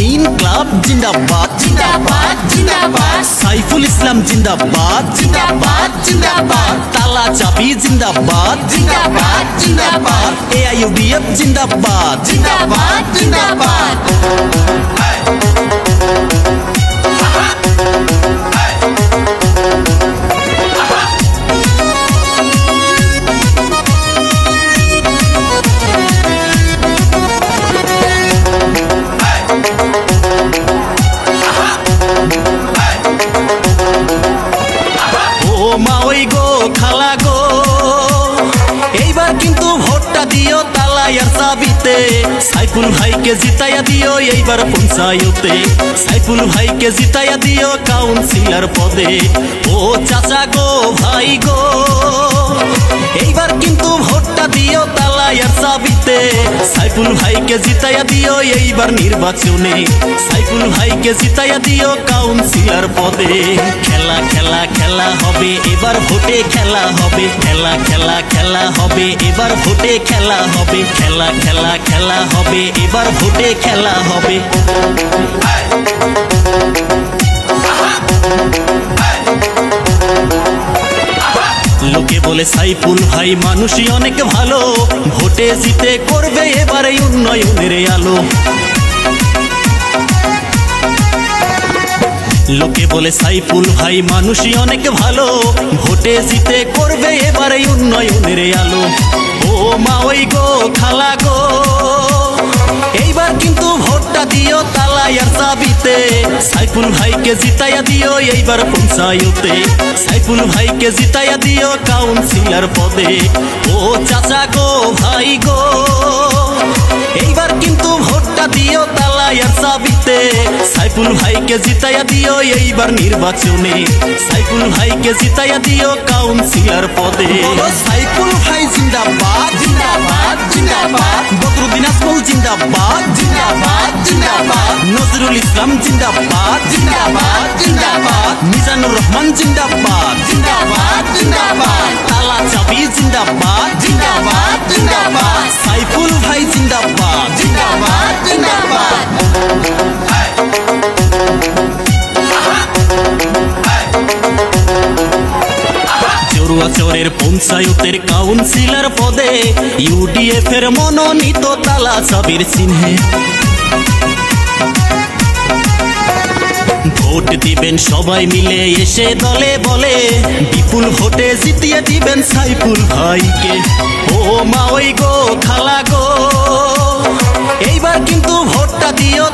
ইনকলাব জিন্দাবাদ জিন্দাবাদ জিন্দাবাদ সাইফুল ইসলাম জিন্দাবাদ জিন্দাবাদ জিন্দাবাদ তালা চাবি জিন্দাবাদ জিন্দাবাদ জিন্দাবাদ এআইইউডিএফ জিন্দাবাদ জিন্দাবাদ জিন্দাবাদ মা ওই গো খালা গো এইবার কিন্তু ভোটটা দিও তালাইয়ার চাবিতে সাইফুল ভাইকে জিতাইয়া দিও এইবার পঞ্চায়েতে সাইফুল ভাইকে জিতাইয়া দিও কাউন্সিলর পদে ও চাচা গো ভাই গো এইবার কিন্তু ভোটটা দিও তালাইয়ার চাবিতে সাইফুল ভাইকে জিতাইয়া দিও এইবার নির্বাচনে সাইফুল ভাইকে জিতাইয়া দিও কাউন্সিলর পদে খেলা খেলা খেলা হবে এবার ভোটে খেলা হবে খেলা খেলা খেলা হবে এবার ভোটে খেলা হবে খেলা খেলা খেলা হবে এবার ভোটে খেলা হবে লোকে বলে সাইফুল ভাই মানুষই অনেক ভালো ভোটে জিতে করবে এবারে উন্নয়নের আলো লোকে বলে সাইফুল ভাই মানুষই অনেক ভালো ভোটে জিতে করবে এবারে উন্নয়নের আলো ও মা ওই গো খালা গো এইবার কিন্তু ভোটটা দিও তালাইয়ার চাবিতে সাইফুল ভাইকে জিতাইয়া দিও এইবার পঞ্চায়েতে সাইফুল ভাইকে জিতাইয়া দিও কাউন্সিলর পদে ও চাচা গো ভাই গো এইবার কিন্তু ভোটটা দিও তালাইয়ার চাবিতে সাইফুল ভাইকে জিতাইয়া দিও এইবার নির্বাচনে সাইফুল ভাইকে জিতাইয়া দিও কাউন্সিলর পদে সাইফুল ভাই জিন্দাবাদ জিন্দাবাদ জিন্দাবাদ বদরুদ্দিন আজমল জিন্দাবাদ জিন্দাবাদ জিন্দাবাদ নজরুল ইসলাম জিন্দাবাদ জিন্দাবাদ জিন্দাবাদ মিজানুর রহমান জিন্দাবাদ জিন্দাবাদ জিন্দাবাদ তালা চাবি জিন্দাবাদ জিন্দাবাদ জিন্দাবাদ সাইফুল ভাই জিন্দাবাদ জিন্দাবাদ জিন্দাবাদ চরের পঞ্চায়েতের কাউন্সিলর পদে ইউডিএফ এর মনোনীত তালা চাবির চিহ্নে ভোট দিবেন সবাই মিলে এসে দলে বলে বিপুল ভোটে জিতিয়ে দিবেন সাইফুল ভাইকে ও মা ওই গো খালা গো এইবার কিন্তু ভোটটা দিও